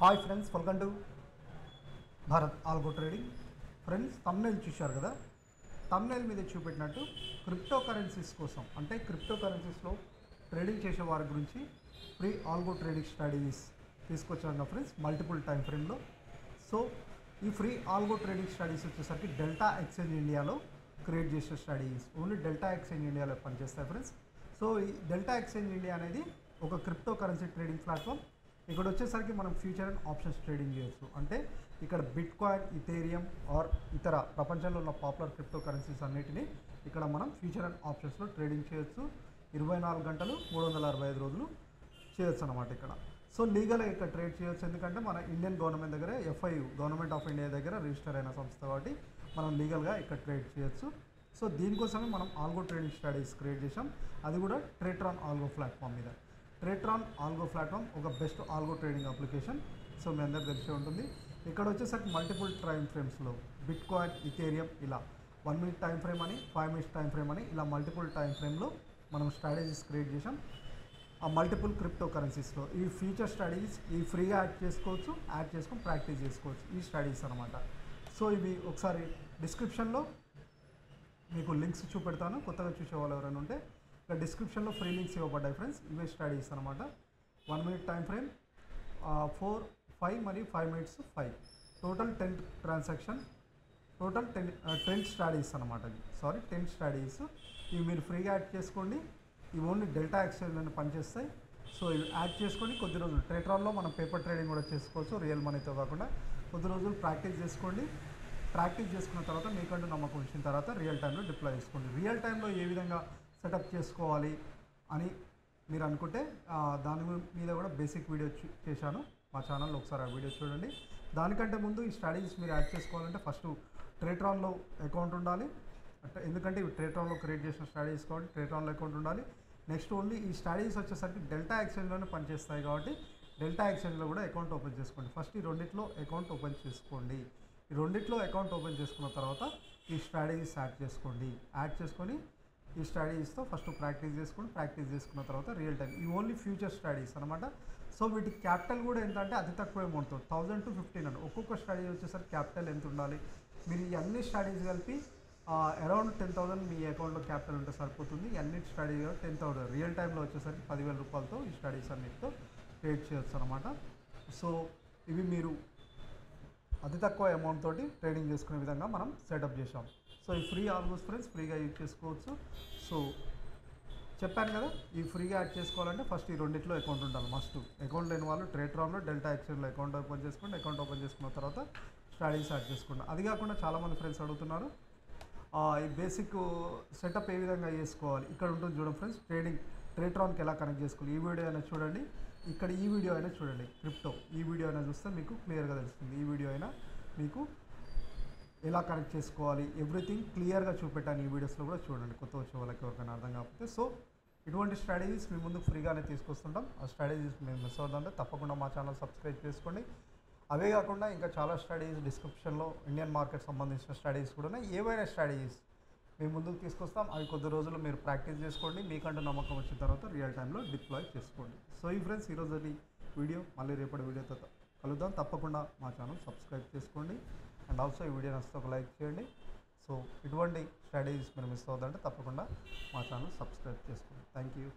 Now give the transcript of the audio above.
Hi friends, welcome to Bharat algo trading. Friends, thumbnail చూశారు కదా. Thumbnail మీద చూపెట్టినట్టు క్రిప్టో కరెన్సీస్ కోసం, అంటే క్రిప్టో కరెన్సీస్లో ట్రేడింగ్ చేసే వారి గురించి ఫ్రీ ఆల్గో ట్రేడింగ్ స్ట్రాటజీస్ తీసుకొచ్చాను ఫ్రెండ్స్, మల్టిపుల్ టైం ఫ్రేమ్లో. సో ఈ ఫ్రీ ఆల్గో ట్రేడింగ్ స్ట్రాటజీస్ వచ్చేసరికి డెల్టా ఎక్స్చేంజ్ ఇండియాలో క్రియేట్ చేసే స్ట్రాటజీస్, ఓన్లీ డెల్టా ఎక్స్చేంజ్ ఇండియాలో పనిచేస్తాయి ఫ్రెండ్స్. సో ఈ డెల్టా ఎక్స్చేంజ్ ఇండియా అనేది ఒక క్రిప్టో కరెన్సీ ట్రేడింగ్ ప్లాట్ఫామ్. ఇక్కడ వచ్చేసరికి మనం ఫ్యూచర్ అండ్ ఆప్షన్స్ ట్రేడింగ్ చేయొచ్చు. అంటే ఇక్కడ బిట్ కాయిన్, ఇథేరియం ఆర్ ఇతర ప్రపంచంలో ఉన్న పాపులర్ క్రిప్టో కరెన్సీస్ అన్నిటినీ ఇక్కడ మనం ఫ్యూచర్ అండ్ ఆప్షన్స్లో ట్రేడింగ్ చేయొచ్చు. 24 గంటలు 365 రోజులు చేయొచ్చు అన్నమాట ఇక్కడ. సో లీగల్గా ఇక్కడ ట్రేడ్ చేయొచ్చు, ఎందుకంటే మన ఇండియన్ గవర్నమెంట్ దగ్గర FIU, గవర్నమెంట్ ఆఫ్ ఇండియా దగ్గర రిజిస్టర్ అయిన సంస్థ కాబట్టి మనం లీగల్గా ఇక్కడ ట్రేడ్ చేయొచ్చు. సో దీనికోసమే మనం ఆల్గో ట్రేడింగ్ స్ట్రాటజీస్ క్రియేట్ చేసాం, అది కూడా ట్రేట్రాన్ ఆల్గో ప్లాట్ఫామ్ మీద. ట్రేట్రాన్ ఆల్గో ప్లాట్ఫామ్ ఒక best algo trading application. So మీ అందరికి తెలిసే ఉంటుంది. ఇక్కడ వచ్చేసరికి మల్టిపుల్ టైం ఫ్రేమ్స్లో బిట్ కాయిన్, ఇథేరియం ఇలా 1 minute టైం ఫ్రేమ్ అని, 5 minutes టైం ఫ్రేమ్ అని ఇలా మల్టిపుల్ టైం ఫ్రేమ్లో మనం స్ట్రాటజీస్ క్రియేట్ చేసాం. ఆ మల్టిపుల్ క్రిప్టో కరెన్సీస్లో ఈ ఫ్యూచర్ స్ట్రాటజీస్ ఈ ఫ్రీగా యాడ్ చేసుకోవచ్చు, యాడ్ చేసుకొని ప్రాక్టీస్ చేసుకోవచ్చు ఈ స్ట్రాటజీస్ అనమాట. సో ఇవి ఒకసారి డిస్క్రిప్షన్లో మీకు లింక్స్ చూపెడతాను, కొత్తగా చూసే వాళ్ళు ఎవరైనా ఉంటే. ఇక్కడ డిస్క్రిప్షన్లో ఫ్రీ లింక్స్ ఇవ్వబడ్డాయి ఫ్రెండ్స్. ఇవే స్టడీస్ అనమాట. 1 minute టైం ఫ్రేమ్, 4, 5 మరియు 5 minutes 5, total 10 transaction, total 10 studies అనమాట. Sorry 10 studies. ఇవి మీరు ఫ్రీగా యాడ్ చేసుకోండి. ఇవి ఓన్లీ డెల్టా ఎక్స్చేంజ్లో పనిచేస్తాయి. సో ఇవి యాడ్ చేసుకొని కొద్ది రోజులు ట్రేట్రాన్లో మనం పేపర్ ట్రేడింగ్ కూడా చేసుకోవచ్చు, రియల్ మనీతో కాకుండా. కొద్ది రోజులు ప్రాక్టీస్ చేసుకోండి. ప్రాక్టీస్ చేసుకున్న తర్వాత మీకంటూ నమ్మకం వచ్చిన తర్వాత రియల్ టైంలో డిప్లాయ్ చేసుకోండి. రియల్ టైంలో ఏ విధంగా సెటప్ చేసుకోవాలి అని మీరు అనుకుంటే దాని మీద కూడా బేసిక్ వీడియో చేశాను మా ఛానల్లో, ఒకసారి ఆ వీడియో చూడండి. దానికంటే ముందు ఈ స్ట్రాటజీస్ మీరు యాడ్ చేసుకోవాలంటే ఫస్ట్ ట్రేట్రాన్లో అకౌంట్ ఉండాలి. ఎందుకంటే ఇవి ట్రేట్రాన్లో క్రియేట్ చేసిన స్ట్రాటజీస్ కాబట్టి ట్రేట్రాన్లో అకౌంట్ ఉండాలి. నెక్స్ట్ ఓన్లీ ఈ స్ట్రాటజీస్ వచ్చేసరికి డెల్టా ఎక్స్చేంజ్లోనే పనిచేస్తాయి కాబట్టి డెల్టా ఎక్స్చేంజ్లో కూడా అకౌంట్ ఓపెన్ చేసుకోండి. ఫస్ట్ ఈ రెండిట్లో అకౌంట్ ఓపెన్ చేసుకోండి. ఈ రెండిట్లో అకౌంట్ ఓపెన్ చేసుకున్న తర్వాత ఈ స్ట్రాటజీస్ యాడ్ చేసుకోండి. యాడ్ చేసుకొని ఈ స్ట్రాటజీస్తో ఫస్ట్ ప్రాక్టీస్ చేసుకోండి. ప్రాక్టీస్ చేసుకున్న తర్వాత రియల్ టైం, ఈ ఓన్లీ ఫ్యూచర్ స్ట్రాటజీస్ అనమాట. సో వీటి క్యాపిటల్ కూడా ఎంత అంటే అతి తక్కువ అమౌంట్తో 1000 to 1500 ఒక్కొక్క స్ట్రాటజీ వచ్చేసరికి క్యాపిటల్ ఎంత ఉండాలి. మీరు ఈ అన్ని స్ట్రాటజీస్ కలిపి అరౌండ్ 10,000 మీ అకౌంట్లో క్యాపిటల్ ఉంటే సరిపోతుంది. ఈ అన్ని స్ట్రాటజీ 10,000 రియల్ టైంలో వచ్చేసరికి 10,000 రూపాయలతో ఈ స్ట్రాటజీస్ అన్నిటితో ట్రేడ్ చేయొచ్చు అనమాట. సో ఇవి మీరు అతి తక్కువ అమౌంట్ తోటి ట్రేడింగ్ చేసుకునే విధంగా మనం సెటప్ చేసాం. సో ఈ ఫ్రీ ఆల్మోస్ట్ ఫ్రెండ్స్ ఫ్రీగా యూజ్ చేసుకోవచ్చు. సో చెప్పాను కదా, ఈ ఫ్రీగా యాడ్ చేసుకోవాలంటే ఫస్ట్ ఈ రెండిట్లో అకౌంట్ ఉండాలి మస్ట్. అకౌంట్ లేని వాళ్ళు ట్రేట్రాన్లో డెల్టా ఎక్స్చేంజ్లో అకౌంట్ ఓపెన్ చేసుకోండి. అకౌంట్ ఓపెన్ చేసుకున్న తర్వాత స్ట్రాటజీస్ యాడ్ చేసుకోండి. అది కాకుండా చాలామంది ఫ్రెండ్స్ అడుగుతున్నారు ఈ బేసిక్ సెటప్ ఏ విధంగా చేసుకోవాలి. ఇక్కడ ఉంటుంది చూడండి ఫ్రెండ్స్, ట్రేట్రాన్కి ఎలా కనెక్ట్ చేసుకోవాలి. ఈ వీడియో అయినా చూడండి, ఇక్కడ ఈ వీడియో అయినా చూడండి, క్రిప్టో ఈ వీడియో అయినా చూస్తే మీకు క్లియర్గా తెలుస్తుంది. ఈ వీడియో అయినా మీకు ఎలా కనెక్ట్ చేసుకోవాలి ఎవ్రీథింగ్ క్లియర్గా చూపెట్టాను. ఈ వీడియోస్లో కూడా చూడండి, కొత్త వచ్చే వాళ్ళకి ఎవరికైనా అర్థం కాకపోతే. సో ఇటువంటి స్ట్రాటజీస్ మీ ముందుకు ఫ్రీగానే తీసుకొస్తుంటాం. ఆ స్ట్రాటజీస్ మేము మిస్ అవుతుందంటే తప్పకుండా మా ఛానల్ సబ్స్క్రైబ్ చేసుకోండి. అవే కాకుండా ఇంకా చాలా స్ట్రాటజీస్ డిస్క్రిప్షన్లో ఇండియన్ మార్కెట్ సంబంధించిన స్ట్రాటజీస్ కూడా ఉన్నాయి. ఏవైనా స్ట్రాటజీస్ మేము ముందుకు తీసుకొస్తాం. అవి కొద్ది రోజులు మీరు ప్రాక్టీస్ చేసుకోండి. మీకంటూ నమ్మకం వచ్చిన తర్వాత రియల్ టైంలో డిప్లాయ్ చేసుకోండి. సో ఈ ఫ్రెండ్స్ ఈరోజు వీడియో, మళ్ళీ రేపటి వీడియోతో కలుద్దాం. తప్పకుండా మా ఛానల్ సబ్స్క్రైబ్ చేసుకోండి. అండ్ ఆల్సో ఈ వీడియో నచ్చితే ఒక లైక్ చేయండి. సో ఇటువంటి స్ట్రాటజీస్ మీరు మిస్ అవుతుందంటే తప్పకుండా మా ఛానల్ సబ్స్క్రైబ్ చేసుకోండి. Thank you.